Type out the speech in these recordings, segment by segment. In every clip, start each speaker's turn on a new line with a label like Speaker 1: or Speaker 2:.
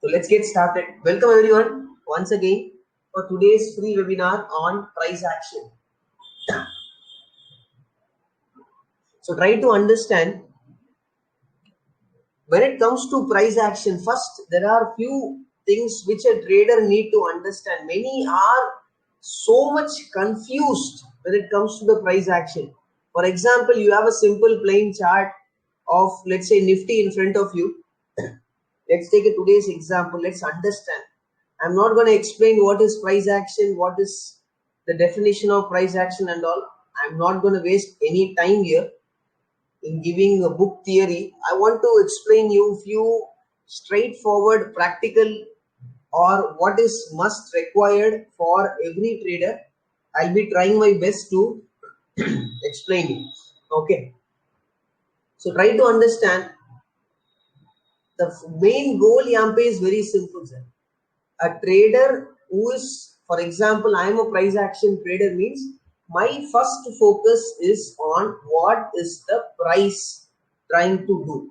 Speaker 1: So let's get started. Welcome everyone once again for today's free webinar on price action. So try to understand when it comes to price action. First, there are few things which a trader need to understand. Many are so much confused when it comes to the price action. For example, you have a simple plain chart of, let's say, Nifty in front of you. Let's take today's example. Let's understand. I'm not going to explain what is price action, what is the definition of price action and all. I'm not going to waste any time here in giving a book theory. I want to explain you few straightforward, practical, or what is must required for every trader. I'll be trying my best to explain you. Okay. So try to understand. The main goal यहाँ पे is very simple, sir. A trader who is, for example, I am a price action trader means my first focus is on what is the price trying to do.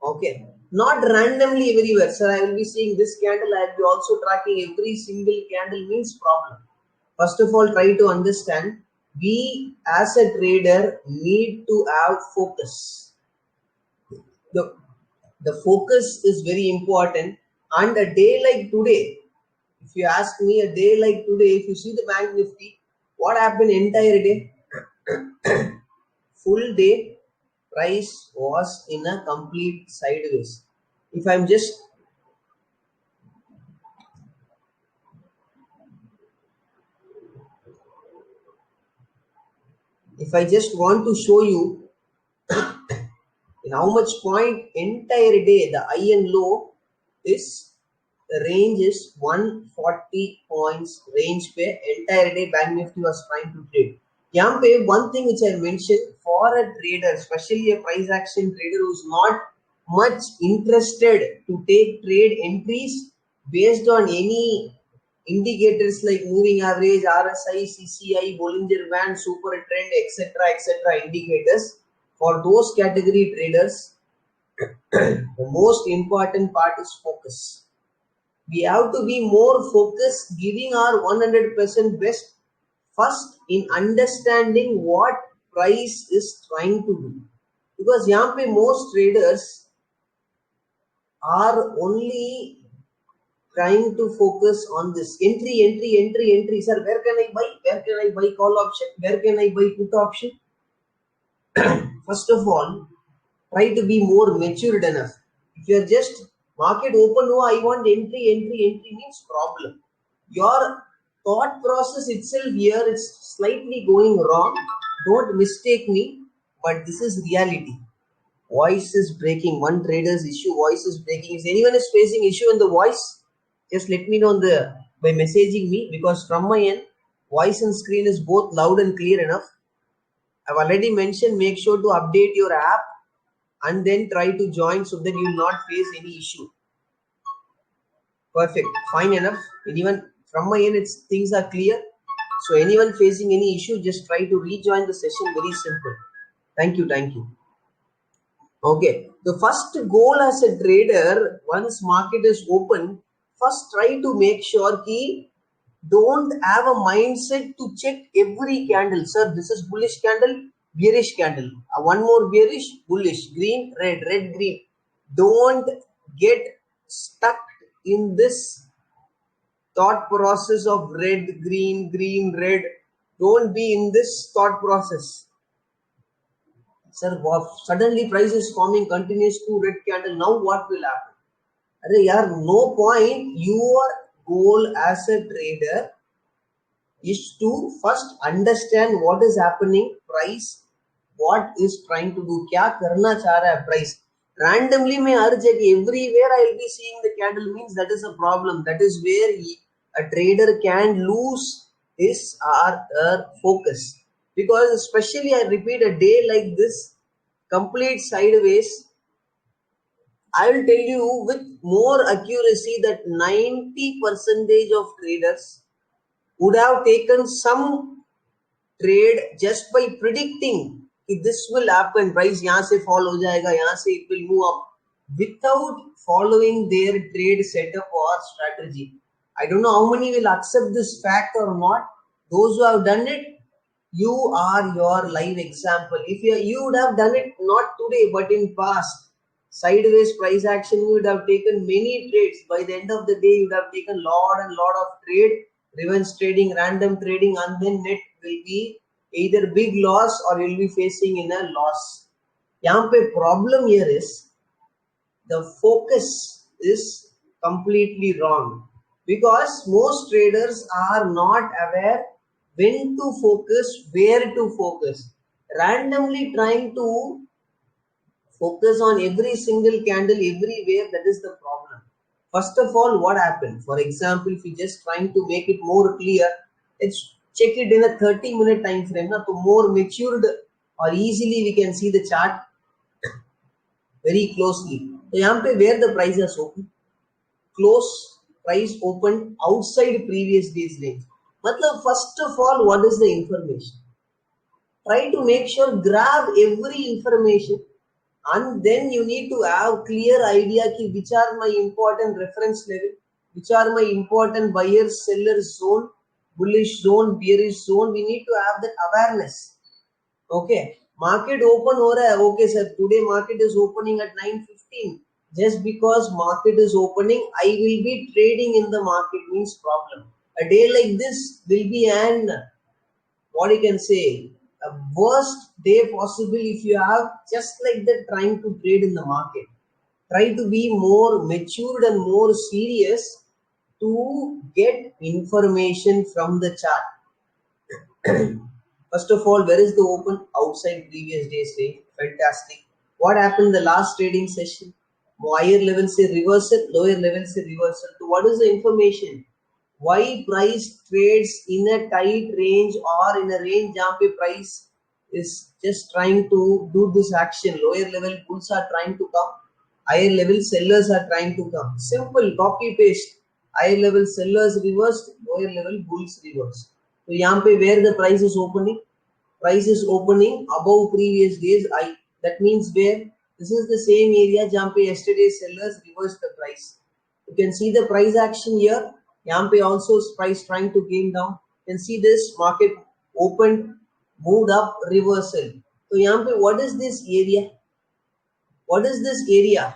Speaker 1: Okay, not randomly everywhere, sir. I will be seeing this candle. I will be also tracking every single candle means problem. First of all, try to understand. We as a trader need to have focus. The focus is very important. And a day like today, if you ask me, a day like today, if you see the Bank Nifty, what happened entire day? Full day price was in a complete sideways. If I just want to show you in how much point entire day the high and low is, the range is 140 points range पे entire day Bank Nifty was trying to trade. यहाँ पे one thing which I mentioned, for a trader, especially a price action trader who's not much interested to take trade entries based on any indicators like moving average, RSI, CCI, Bollinger Band, super trend, etc. indicators, for those category traders, the most important part is focus. We have to be more focused, giving our 100% best first in understanding what price is trying to do. Because यहाँ पे most traders are only trying to focus on this entry. Sir, where can I buy? Where can I buy call option? Where can I buy put option? First of all, try to be more matured enough. If you are just market open, no, I want entry means problem. Your thought process itself here is slightly going wrong. Don't mistake me, but this is reality. Voice is breaking. One trader's issue, voice is breaking. If anyone is facing issue in the voice, just let me know by messaging me, because from my end, voice and screen is both loud and clear enough. I've already mentioned, make sure to update your app and then try to join so that you will not face any issue. Perfect, fine enough. Anyone from my end, things are clear. So anyone facing any issue, just try to rejoin the session. Very simple. Thank you. Okay, the first goal as a trader, once market is open, first try to make sure ki don't have a mindset to check every candle. Sir, this is bullish candle, bearish candle, one more bearish, bullish, green, red, green. Don't get stuck in this thought process of red, green, red. Don't be in this thought process. Sir, suddenly price is forming continuous two red candle. Now what will happen? No point. Your goal as a trader is to first understand what is happening, price, what is trying to do, क्या करना चाह रहा है price. Randomly में हर जगह everywhere I will be seeing the candle means that is a problem. That is where a trader can lose his or her focus. Because especially I repeat, a day like this, complete sideways, I will tell you with more accuracy that 90% of traders would have taken some trade just by predicting if this will happen. Price यहाँ से fall हो जाएगा, यहाँ से it will move up. without following their trade setup or strategy. I don't know how many will accept this fact or not. Those who have done it, you are your live example. If you would have done it not today but in past, sideways price action, you would have taken many trades. By the end of the day, you would have taken lot and lot of trade, revenge trading, random trading, and then net will be either big loss or you'll be facing in a loss. यहाँ पे problem here is the focus is completely wrong, because most traders are not aware when to focus, where to focus, randomly trying to focus on every single candle everywhere. That is the problem. First of all, what happened? For example, if you just trying to make it more clear, let's check it in a 30-minute time frame. Now, to more matured or easily we can see the chart very closely. So यहाँ पे where the price has opened, close price opened outside previous day's range. मतलब first of all, what is the information? Try to make sure grab every information, and then you need to have clear idea ki which are my important reference level, which are my important buyers sellers zone, bullish zone, bearish zone. We need to have that awareness. Okay, market open हो रहा है. Okay sir, today market is opening at 9:15. Just because market is opening, I will be trading in the market means problem. A day like this will be an, what you can say, a worst day possible if you have just like that trying to trade in the market. Try to be more matured and more serious to get information from the chart. First of all, where is the open? Outside previous day's range. Fantastic. What happened the last trading session? Higher level say reversal, lower level say reversal. So what is the information? Why price trades in a tight range or in a range जहाँ पे price is just trying to do this action. Lower level bulls are trying to come, higher level sellers are trying to come. Simple copy paste. Higher level sellers reversed, lower level bulls reversed. So यहाँ पे where the price is opening? Price is opening above previous days high. That means where? This is the same area जहाँ पे yesterday sellers reversed the price. You can see the price action here. यहाँ पे also price trying to came down. You can see this market opened, moved up, reversal. So यहाँ पे what is this area? What is this area?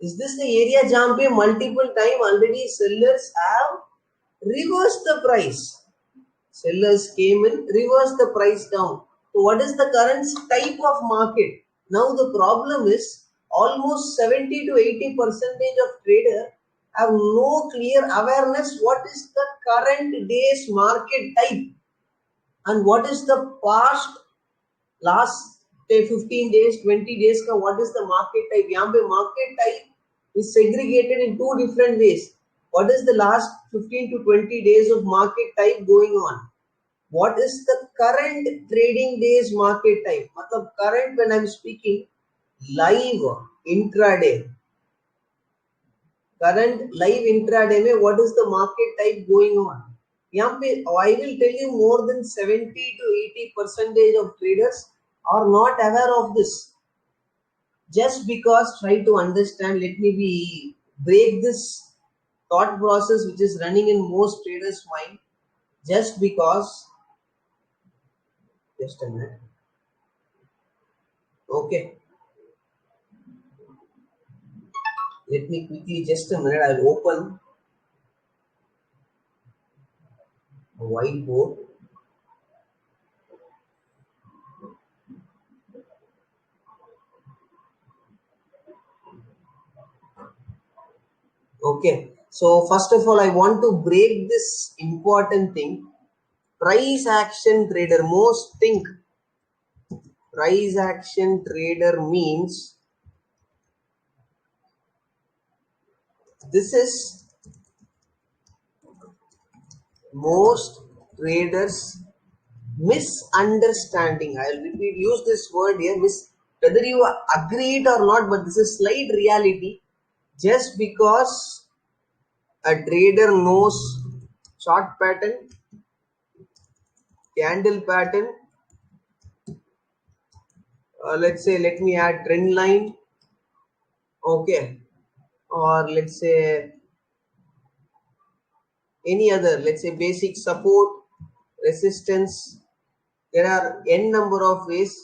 Speaker 1: Is this the area जहाँ पे multiple time already sellers have reversed the price? Sellers came in, reversed the price down. So what is the current type of market? Now the problem is almost 70 to 80% of traders have no clear awareness what is the current day's market type and what is the past last say 15 days, 20 days ka what is the market type. यहाँ पे market type is segregated in two different ways. What is the last 15 to 20 days of market type going on? What is the current trading days market type? मतलब current when I'm speaking live intraday. Current live intraday में what is the market type going on? यहाँ पे I will tell you more than 70 to 80% of traders are not aware of this. Just because try to understand, let me be break this thought process which is running in most traders' mind. Just because, just a minute. Okay. Let me quickly, just a minute, I'll open a whiteboard. Okay, so first of all, I want to break this important thing. Price action trader, most think price action trader means this is most traders misunderstanding. I'll repeat, use this word here, whether you agree it or not, but this is slight reality. Just because a trader knows chart pattern, candle pattern, let's say, let me add trend line, Okay, or let's say any other, let's say basic support, resistance. There are n number of ways.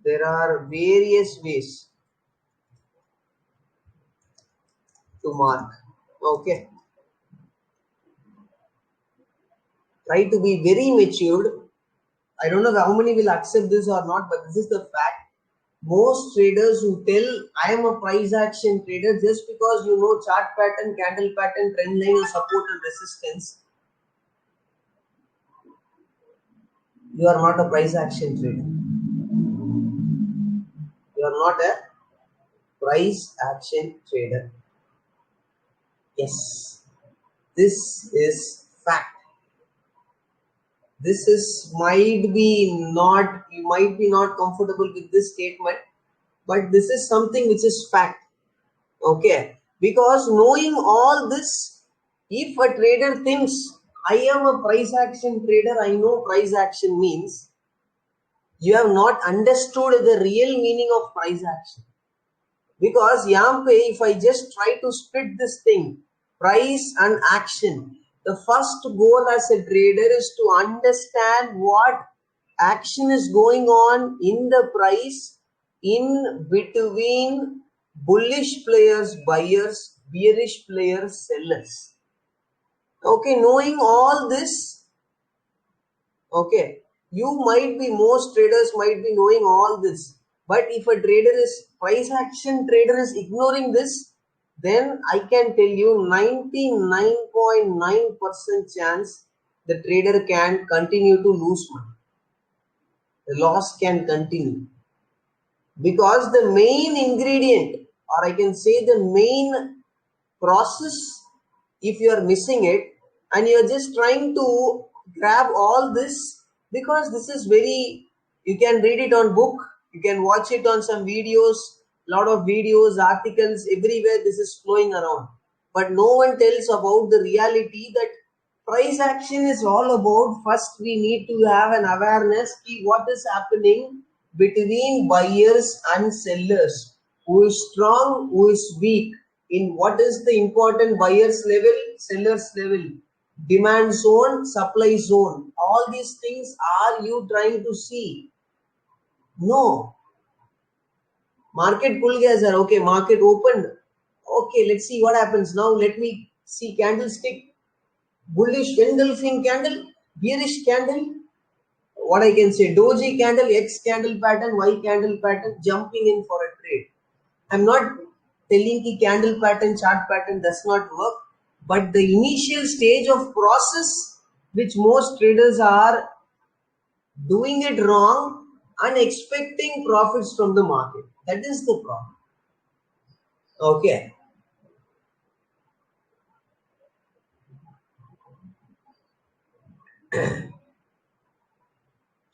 Speaker 1: There are various ways to mark. Okay, try to be very matured. I don't know how many will accept this or not, but this is the fact. Most traders who tell I am a price action trader, just because you know chart pattern, candle pattern, trend line, or support and resistance, you are not a price action trader. You are not a price action trader. Yes, this is fact. This is might be not, you might be not comfortable with this statement, but this is something which is fact. Okay, because knowing all this, if a trader thinks I am a price action trader, I know price action means, you have not understood the real meaning of price action. Because Yampe, if I just try to split this thing, price and action, the first goal as a trader is to understand what action is going on in the price in between bullish players, buyers, bearish players, sellers. Okay, knowing all this, okay, most traders might be knowing all this, but if a trader is price action trader is ignoring this, then I can tell you 99.9% chance the trader can continue to lose money. The loss can continue, because the main ingredient, or I can say the main process, if you are missing it and you are just trying to grab all this, because this is very, you can read it on book, you can watch it on some videos, lot of videos, articles, everywhere this is flowing around, but no one tells about the reality that price action is all about. First we need to have an awareness of what is happening between buyers and sellers, who is strong, who is weak, in what is the important buyers level, sellers level, demand zone, supply zone. All these things are you trying to see? No. Market pull gaya sir. Okay, market opened. Okay, let's see what happens now. Let me see candlestick. Bullish engulfing candle, bearish candle. What I can say, doji candle, X candle pattern, Y candle pattern, jumping in for a trade. I'm not telling the candle pattern, chart pattern does not work, but the initial stage of process which most traders are doing it wrong and expecting profits from the market. That is the problem. Okay.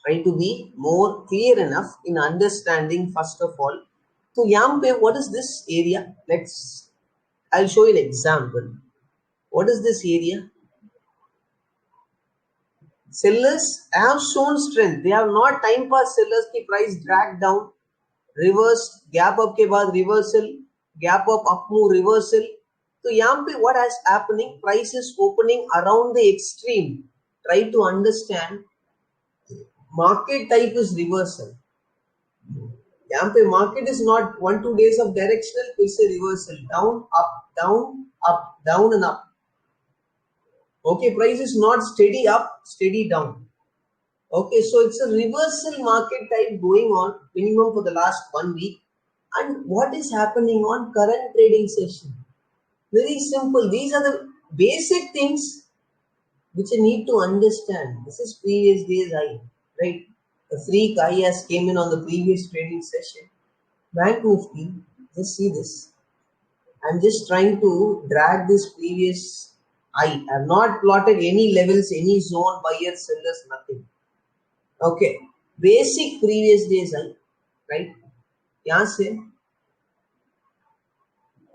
Speaker 1: Try to be more clear enough in understanding first of all. So Yampe, what is this area? I'll show you an example. What is this area? Sellers have shown strength. They have not time pass sellers की price drag down, reverse, gap up के बाद reversal, gap up move, reversal. So यहाँ पे what is happening? Price is opening around the extreme. Try to understand. Market type is reversal. यहाँ पे market is not 1-2 days of directional, it's a reversal. Down, up, down and up. Okay, price is not steady up, steady down. Okay, so it's a reversal market type going on minimum for the last 1 week. And what is happening on current trading session? Very simple. These are the basic things which you need to understand. This is previous day's high, right? The freak high has came in on the previous trading session. Banknifty, just see this. I'm just trying to drag this previous high. I have not plotted any levels, any zone, buyers, sellers, nothing. Okay, basic previous days high, right? यहाँ से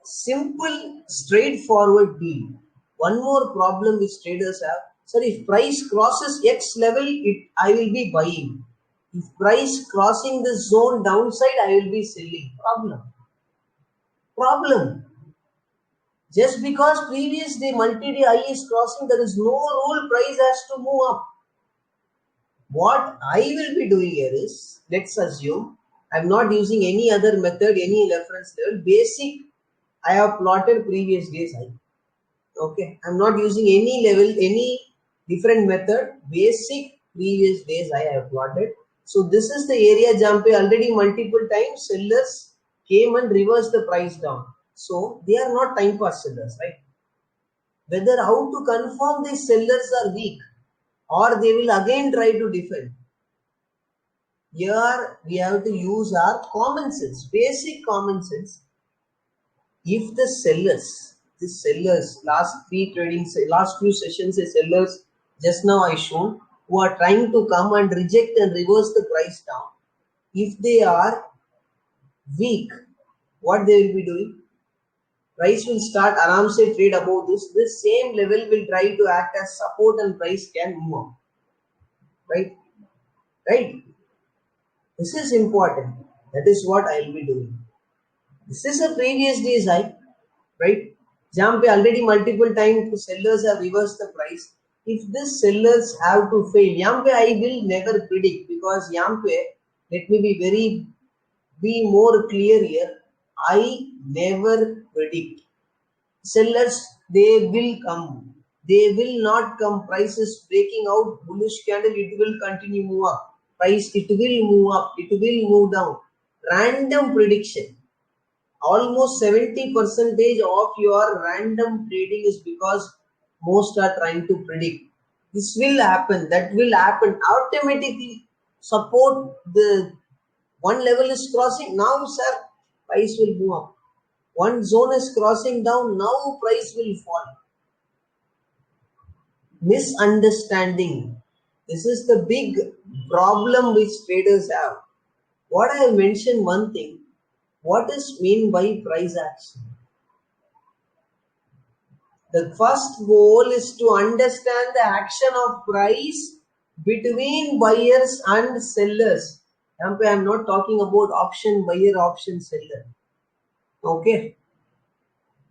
Speaker 1: simple straightforward deal. One more problem which traders have, sir, if price crosses X level, I will be buying. If price crossing the zone downside, I will be selling. Problem. Problem. Just because previous day multi-day high is crossing, there is no rule price has to move up. What I will be doing here is, let's assume I'm not using any other method, any reference level. Basic, I have plotted previous day's high. Okay, I'm not using any level, any different method. Basic previous days I have plotted. So this is the area jump already multiple times. Sellers came and reversed the price down. So they are not time pass sellers, right? Whether how to confirm these sellers are weak or they will again try to defend. Here we have to use our common sense, basic common sense. If the sellers, last few sessions, the sellers just now I shown who are trying to come and reject and reverse the price down. If they are weak, what they will be doing? Price will start aram se trade above this. This same level will try to act as support and price can move up. Right? Right? This is important. That is what I will be doing. This is a previous day's high, right? Jump already multiple times the sellers have reversed the price. If this sellers have to fail, Yampe I will never predict because Yampe, let me be more clear here. I never predict. Sellers, they will come. They will not come. Price is breaking out, bullish candle, it will continue move up. Price, it will move up, it will move down. Random prediction. Almost 70% of your random trading is because most are trying to predict. This will happen, that will happen. Automatically support the one level is crossing. Now, sir, price will move up. One zone is crossing down. Now, price will fall. Misunderstanding. This is the big problem which traders have. What I have mentioned one thing. What is mean by price action? The first goal is to understand the action of price between buyers and sellers. I am not talking about option buyer, option seller. Okay.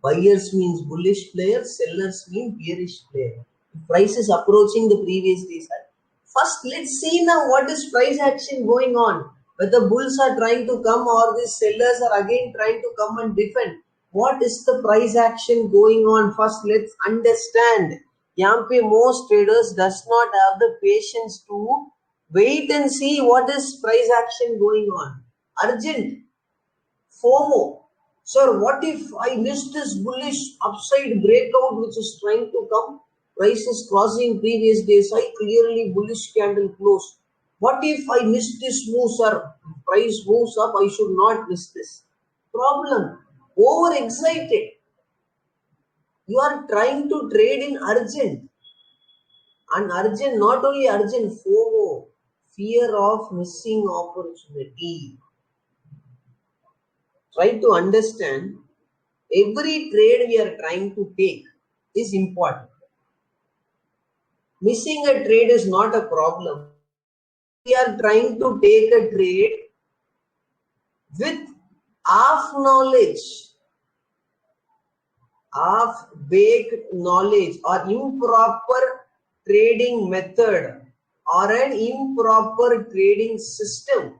Speaker 1: Buyers means bullish player, sellers mean bearish player. Price is approaching the previous day's high. First, let's see now what is price action going on. Whether bulls are trying to come or the sellers are again trying to come and defend. What is the price action going on? First, let's understand. Yampe, most traders does not have the patience to wait and see what is price action going on. Urgent. FOMO. Sir, what if I miss this bullish upside breakout which is trying to come? Price is crossing previous days high, clearly bullish candle close. What if I miss this move, sir? Price moves up, I should not miss this. Problem. Overexcited. You are trying to trade in urgent. And urgent, not only urgent, FOMO. Fear of missing opportunity. Try to understand every trade we are trying to take is important. Missing a trade is not a problem. We are trying to take a trade with half knowledge, half baked knowledge or improper trading method or an improper trading system.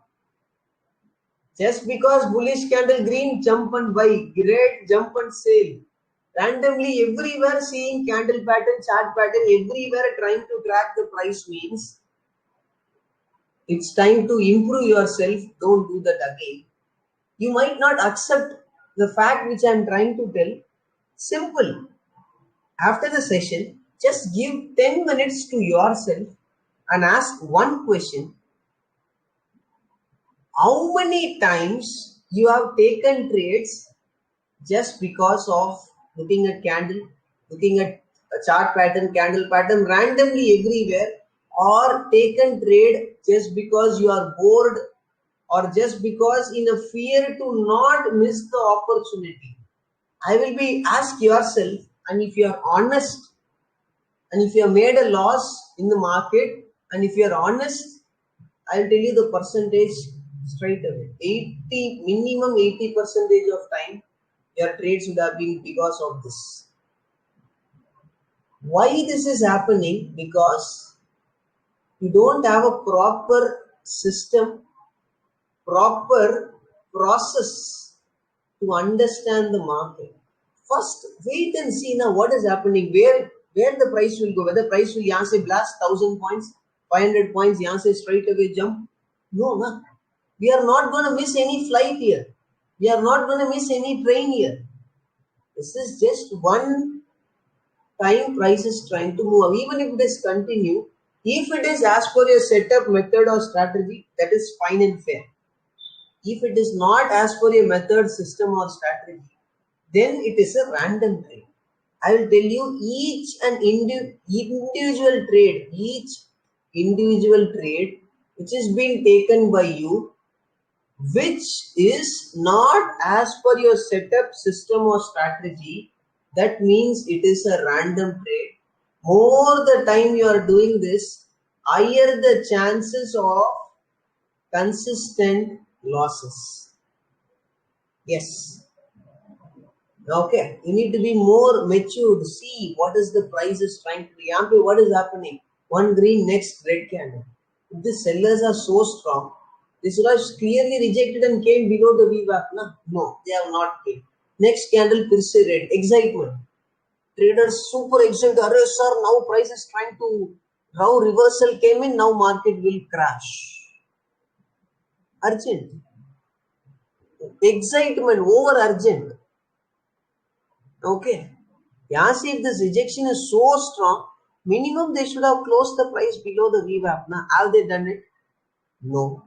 Speaker 1: Just because bullish candle green, jump and buy, red, jump and sell. Randomly everywhere seeing candle pattern, chart pattern, everywhere trying to track the price means it's time to improve yourself. Don't do that again. You might not accept the fact which I am trying to tell. Simple. After the session, just give 10 minutes to yourself and ask one question. How many times you have taken trades just because of looking at candle, looking at a chart pattern, candle pattern randomly everywhere, or taken trade just because you are bored or just because in a fear to not miss the opportunity? I will be ask yourself, and if you are honest and if you have made a loss in the market and if you are honest, I will tell you the percentage straight away. 80 minimum 80% of time your trades would have been because of this. Why this is happening? Because you don't have a proper system, proper process to understand the market. First, wait and see now what is happening, where the price will go, whether price will यहाँ से blast 1000 points, 500 points, यहाँ से straight away jump. No, no. We are not going to miss any flight here. We are not going to miss any train here. This is just one time price is trying to move. Even if it is continue, if it is as per your setup, method or strategy, that is fine and fair. If it is not as per your method, system or strategy, then it is a random trade. I will tell you each individual trade which is being taken by you, which is not as per your setup, system or strategy, that means it is a random trade. More the time you are doing this, higher the chances of consistent losses. Yes. Okay, you need to be more mature to see what is the price is trying to do. What is happening? One green, next red candle. If the sellers are so strong, they should have clearly rejected and came below the VWAP. No, they have not came. Next candle, Pirse red. Excitement. Traders super excited. Arre sir, now price is trying to, now reversal came in, now market will crash. Urgent. Excitement over urgent. Okay. Yeah, see, if this rejection is so strong, minimum they should have closed the price below the VWAP. Now, have they done it? No.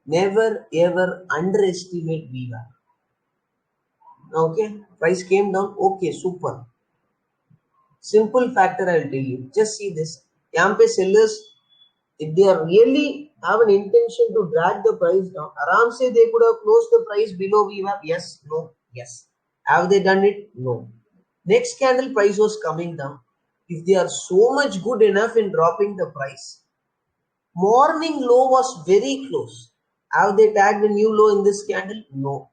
Speaker 1: Never ever underestimate VWAP. Okay. Price came down. Okay, super. Simple factor I will tell you. Just see this. यहाँ पे sellers, if they are really have an intention to drag the price down, आराम से they could have closed the price below VWAP. Yes, no, yes. Have they done it? No. Next candle price was coming down. If they are so much good enough in dropping the price, morning low was very close. Have they tagged a new low in this candle? No.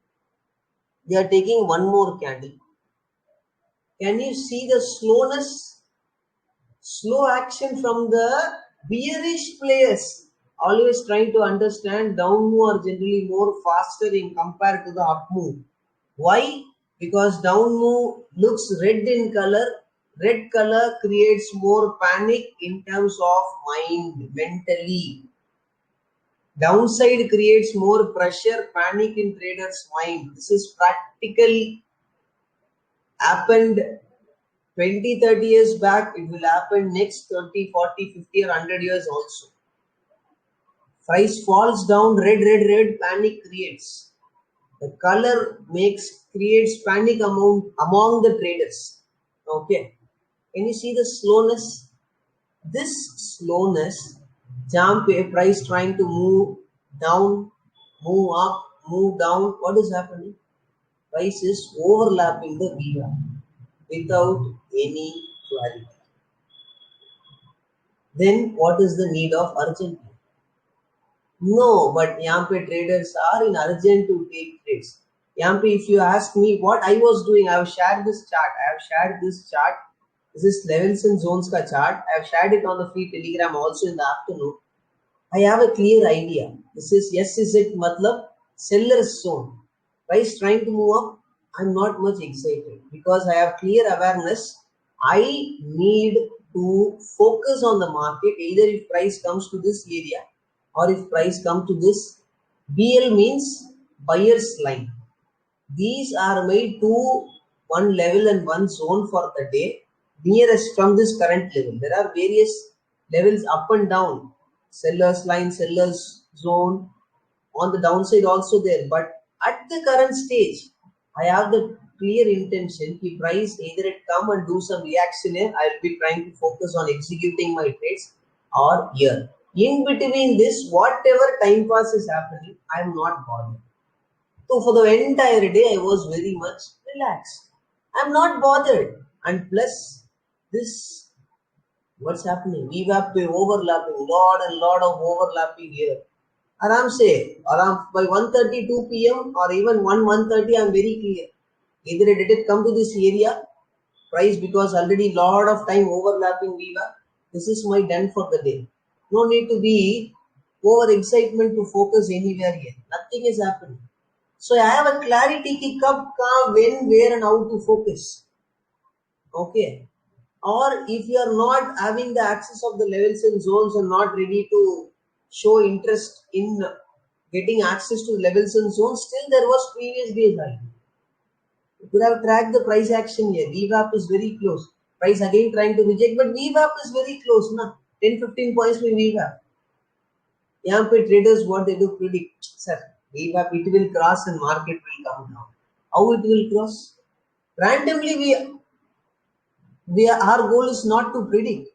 Speaker 1: They are taking one more candle. Can you see the slowness? Slow action from the bearish players. Always trying to understand down move are generally more faster in compared to the up move. Why? Because down move looks red in color. Red color creates more panic in terms of mind, mentally. Downside creates more pressure, panic in traders' mind. This is practically happened 20-30 years back. It will happen next 30, 40, 50 or 100 years also. Price falls down, red, panic creates. The color creates panic among the traders. Okay. Can you see the slowness? This slowness, jump a price trying to move down, move up, move down. What is happening? Price is overlapping the VWAP without any clarity. Then what is the need of urgency? No, but यहाँ पे traders are in urgent to take trades. यहाँ पे if you ask me what I was doing, I have shared this chart. This is levels and zones ka chart. I have shared it on the free telegram also in the afternoon. I have a clear idea. This is yes is it matlab seller's zone. Price trying to move up. I'm not much excited because I have clear awareness. I need to focus on the market. Either if price comes to this area or if price come to this. BL means buyer's line. These are my one level and one zone for the day. Nearest from this current level. There are various levels up and down. Seller's line, seller's zone. On the downside also there. But at the current stage, I have the clear intention. If price either it come and do some reaction here, I will be trying to focus on executing my trades or here. In between this, whatever time pass is happening, I am not bothered. So for the entire day, I was very much relaxed. I am not bothered. And plus, this, what's happening? VWAP overlapping, lot of overlapping here. Aram say, around by 1:32 p.m. or even 1:30, I am very clear. Either did it come to this area price because already lot of time overlapping VWAP. This is my done for the day. No need to be over excitement to focus anywhere here. Nothing is happening. So I have a clarity ki kab, kahan, when, where and how to focus. Okay. Or if you are not having the access of the levels and zones and not ready to show interest in getting access to levels and zones, still there was previous days value. You could have tracked the price action here. VWAP is very close. Price again trying to reject, but VWAP is very close. Na? 10-15 points with VWAP. यहाँ पे traders what they do predict, sir, VWAP it will cross and market will come down. How it will cross? Randomly our goal is not to predict.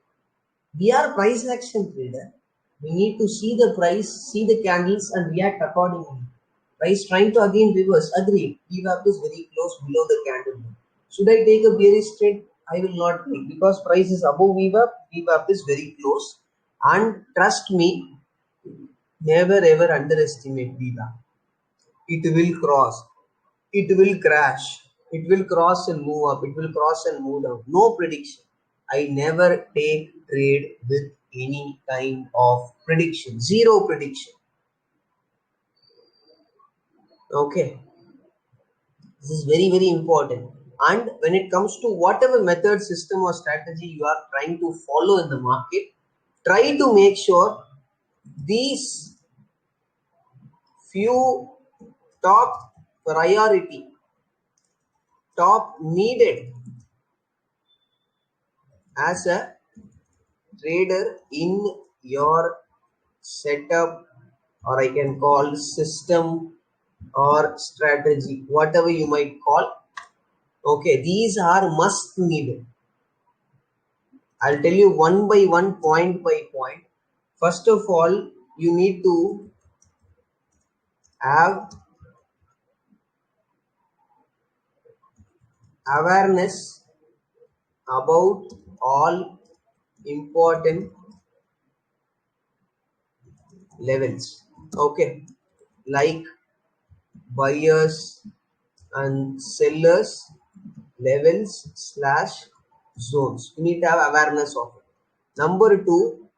Speaker 1: We are price action trader. We need to see the price, see the candles and react accordingly. Price trying to again reverse. Agree. VWAP is very close below the candle. Should I take a bearish trade? I will not take because price is above VWAP. VWAP is very close. And trust me, never ever underestimate VWAP. It will cross. It will crash. It will cross and move up. It will cross and move down. No prediction. I never take trade with any kind of prediction. Zero prediction. Okay. This is very, very important. And when it comes to whatever method, system or strategy you are trying to follow in the market, try to make sure these few top priority, top needed as a trader in your setup, or I can call system or strategy, whatever you might call. Okay, these are must needed. I'll tell you one by one, point by point. First of all, you need to have awareness about all important levels. Okay, like buyers and sellers levels / zones. You need to have awareness of it. Number two,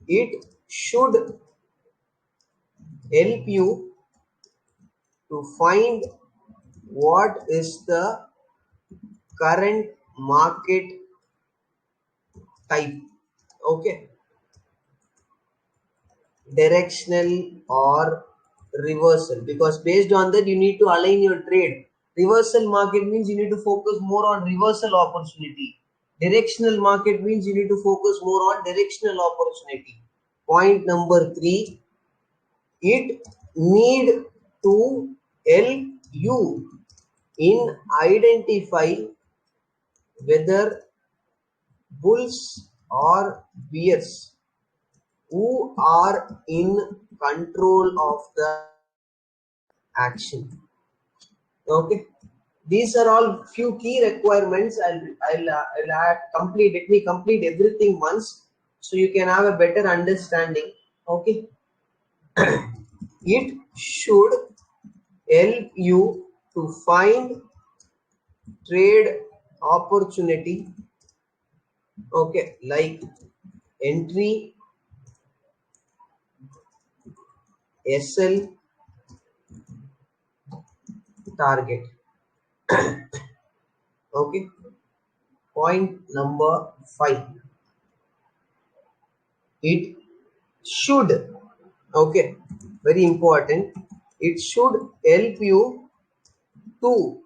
Speaker 1: it should help you to find what is the current market type. Okay, directional or reversal, because based on that you need to align your trade. Reversal market means you need to focus more on reversal opportunity. Directional market means you need to focus more on directional opportunity. Point number three, it need to help you in identify whether bulls or bears who are in control of the action. Okay, these are all few key requirements. I'll complete. Let me complete everything once so you can have a better understanding. Okay, it should help you to find trade opportunity. Okay, like entry, SL, target. Okay, point number 5, it should, okay, very important, it should help you to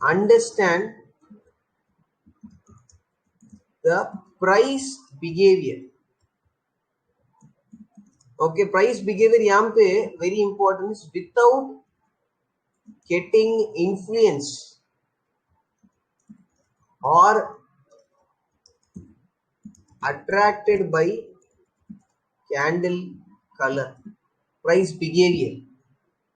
Speaker 1: understand the price behavior. Okay, price behavior यहाँ पे very important is without getting influence or attracted by candle color. Price behavior.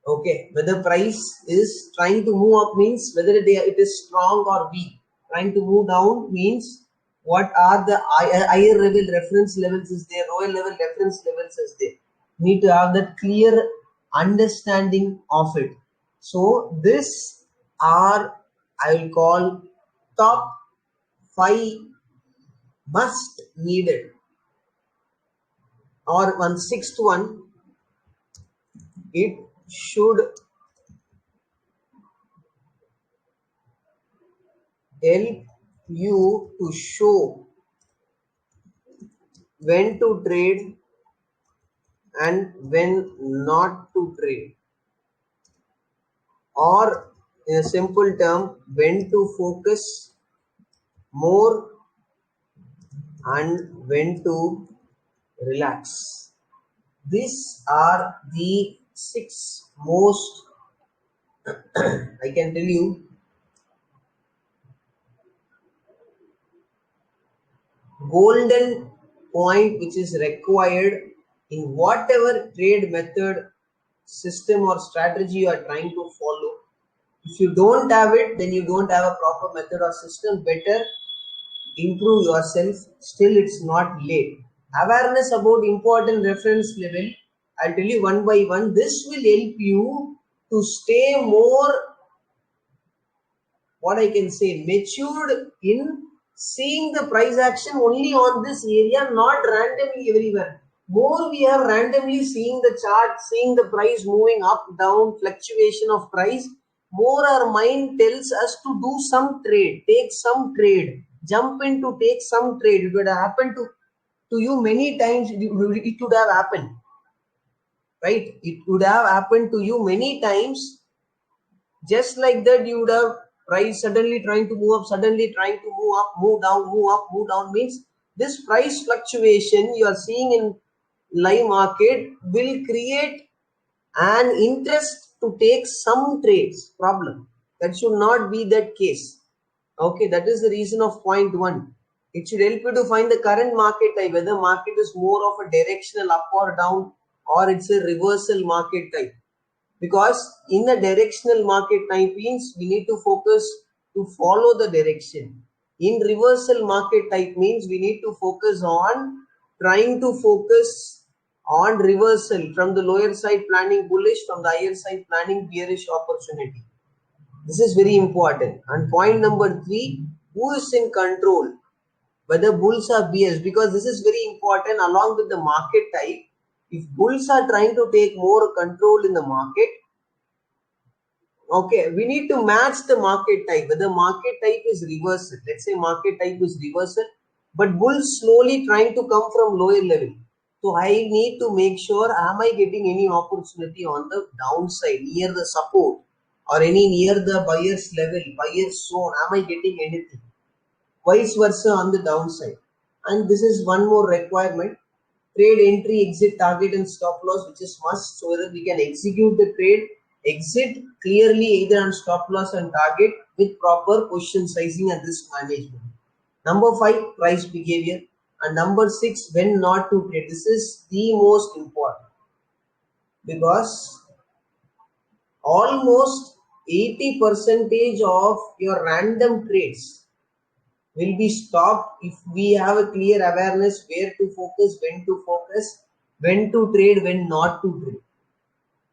Speaker 1: Okay, whether price is trying to move up means whether it is strong or weak. Trying to move down means what are the higher level reference levels is there, lower level reference levels is there. Need to have that clear understanding of it. So this are, I will call, top 5 must needed. Or one sixth one, it should help you to show when to trade and when not to trade, or in a simple term, when to focus more and when to relax. These are the 6 most, I can tell you, golden point which is required in whatever trade method, system or strategy you are trying to follow. If you don't have it, then you don't have a proper method or system. Better improve yourself. Still, it's not late. Awareness about important reference level, I'll tell you one by one. This will help you to stay more, what I can say, matured in seeing the price action only on this area, not randomly everywhere. More we are randomly seeing the chart, seeing the price moving up, down, fluctuation of price, more our mind tells us to do some trade, take some trade, jump in to take some trade. It would have happened to you many times. It would have happened, right? It would have happened to you many times. Just like that, you would have price suddenly trying to move up, suddenly trying to move up, move down, move up, move down. Means this price fluctuation you are seeing in live market will create an interest to take some trades. Problem. That should not be that case. Okay, that is the reason of point 1. It should help you to find the current market type, whether market is more of a directional up or down, or it's a reversal market type. Because in the directional market type means we need to focus to follow the direction. In reversal market type means we need to focus on trying to focus on reversal, from the lower side planning bullish, from the higher side planning bearish opportunity. This is very important. And point number 3, who is in control, whether bulls or bears, because this is very important along with the market type. If bulls are trying to take more control in the market, okay, we need to match the market type. Whether market type is reversal, let's say market type is reversal, but bulls slowly trying to come from lower level. So I need to make sure, am I getting any opportunity on the downside near the support, or any near the buyer's level, buyer's zone? Am I getting anything? Vice versa on the downside. And this is one more requirement: trade entry, exit, target and stop loss, which is must, so that we can execute the trade, exit clearly either on stop loss and target with proper position sizing and risk management. Number 5, price behavior. And number 6, when not to trade. This is the most important, because almost 80% of your random trades will be stopped if we have a clear awareness where to focus, when to trade, when not to trade.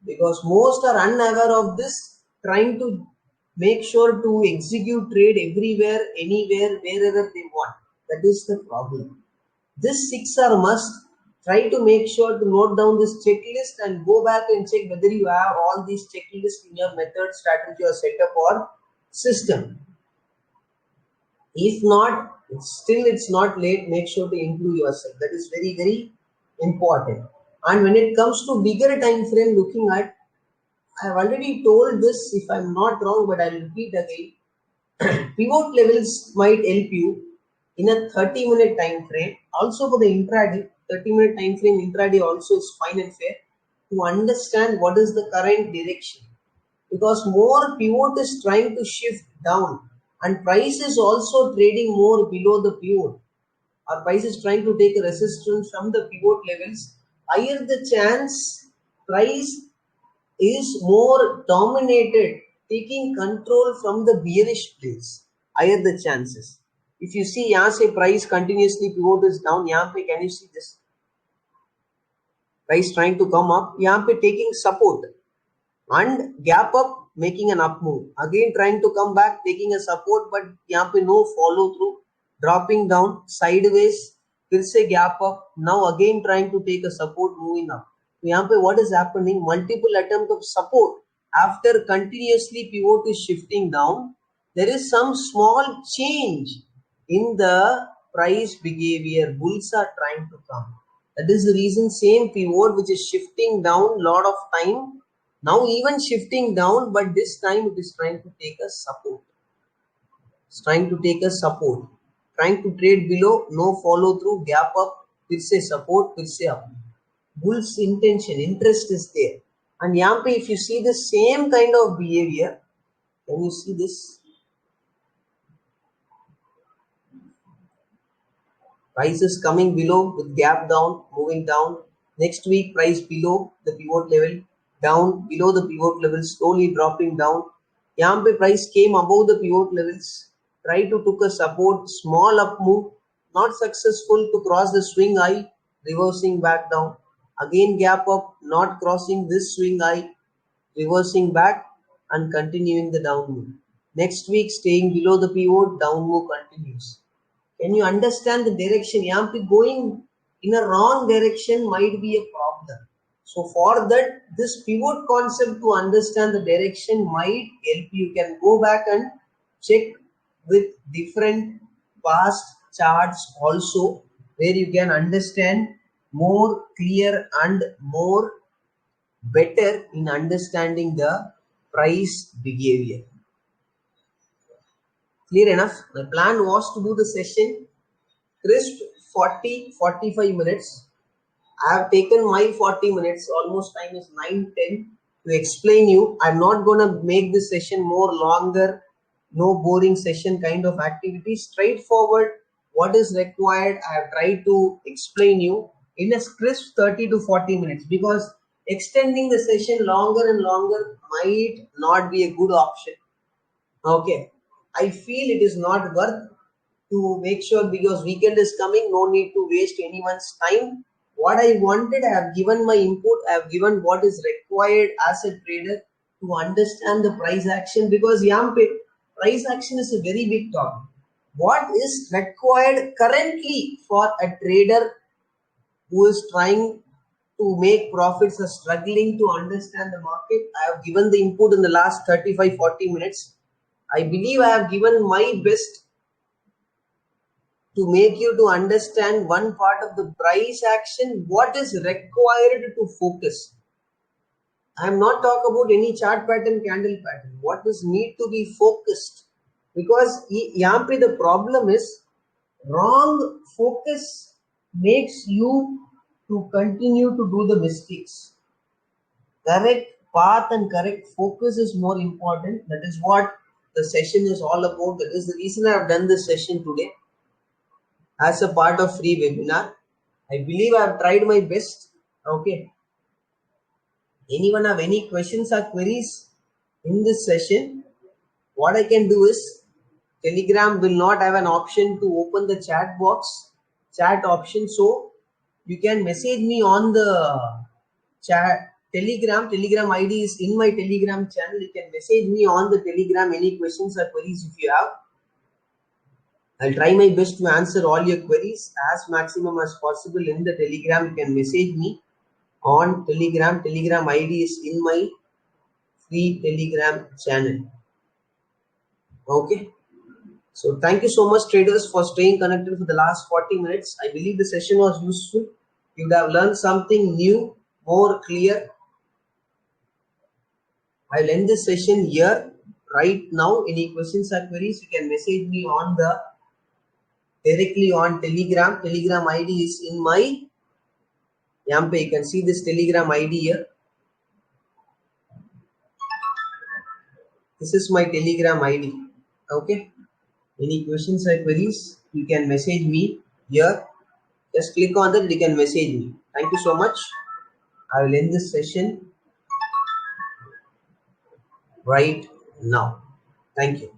Speaker 1: Because most are unaware of this, trying to make sure to execute trade everywhere, anywhere, wherever they want. That is the problem. This 6 are must. Try to make sure to note down this checklist and go back and check whether you have all these checklists in your method, strategy or setup or system. If not, still it's not late. Make sure to improve yourself. That is very, very important. And when it comes to bigger time frame looking at, I have already told this if I'm not wrong, but I'll repeat again. Pivot levels might help you in a 30-minute time frame. Also for the intraday, 30-minute time frame intraday also is fine and fair to understand what is the current direction. Because more pivot is trying to shift down, and price is also trading more below the pivot. Our price is trying to take a resistance from the pivot levels. Higher the chance price is more dominated, taking control from the bearish place. Higher the chances. If you see, यहाँ से price continuously pivot is down. यहाँ पे can you see this? Price trying to come up, यहाँ पे taking support and gap up, making an up move. Again trying to come back, taking a support, but यहाँ पे no follow through, dropping down sideways, फिर से gap up. Now again trying to take a support, moving up. तो यहाँ पे what is happening? Multiple attempt of support. After continuously pivot is shifting down, there is some small change in the price behavior. Bulls are trying to come. That is the reason same pivot which is shifting down lot of time. Now even shifting down, but this time it is trying to take a support. It's trying to take a support. Trying to trade below, no follow through, gap up, फिर से support, फिर से up. Bull's intention, interest is there. And यहाँ पे if you see the same kind of behavior, can you see this? Price is coming below with gap down, moving down. Next week price below the pivot level, down below the pivot level, slowly dropping down. यहाँ पे price came above the pivot levels, try to took a support, small up move, not successful to cross the swing high, reversing back down. Again gap up, not crossing this swing high, reversing back and continuing the down move. Next week staying below the pivot, down move continues. Can you understand the direction? यहाँ पे going in a wrong direction might be a problem. So for that, this pivot concept to understand the direction might help you. You can go back and check with different past charts also, where you can understand more clear and more better in understanding the price behavior. Clear enough? My plan was to do the session crisp 40-45 minutes. I have taken my 40 minutes, almost time is 9:10 to explain you. I'm not going to make this session more longer, no boring session kind of activity. Straightforward, what is required, I have tried to explain you in a crisp 30 to 40 minutes, because extending the session longer and longer might not be a good option. Okay, I feel it is not worth to make sure, because weekend is coming, no need to waste anyone's time. What I wanted, I have given my input, I have given what is required as a trader to understand the price action, because यहाँ पे price action is a very big topic. What is required currently for a trader who is trying to make profits or struggling to understand the market? I have given the input in the last 35-40 minutes. I believe I have given my best to make you to understand one part of the price action, what is required to focus. I am not talking about any chart pattern, candle pattern. What is need to be focused? Because यहाँ पे the problem is wrong focus makes you to continue to do the mistakes. Correct path and correct focus is more important. That is what the session is all about. That is the reason I have done this session today as a part of free webinar. I believe I have tried my best. Okay. Anyone have any questions or queries in this session? What I can do is, Telegram will not have an option to open the chat box, chat option. So you can message me on the chat Telegram. Telegram ID is in my Telegram channel. You can message me on the Telegram any questions or queries if you have. I'll try my best to answer all your queries as maximum as possible in the Telegram. You can message me on Telegram. Telegram ID is in my free Telegram channel. Okay. So thank you so much, traders, for staying connected for the last 40 minutes. I believe the session was useful. You would have learned something new, more clear. I'll end this session here right now. Any questions or queries, you can message me on the directly on Telegram. Telegram ID is in my Yampe. You can see this Telegram ID here. This is my Telegram ID. Okay. Any questions or queries, you can message me here. Just click on that, you can message me. Thank you so much. I will end this session right now. Thank you.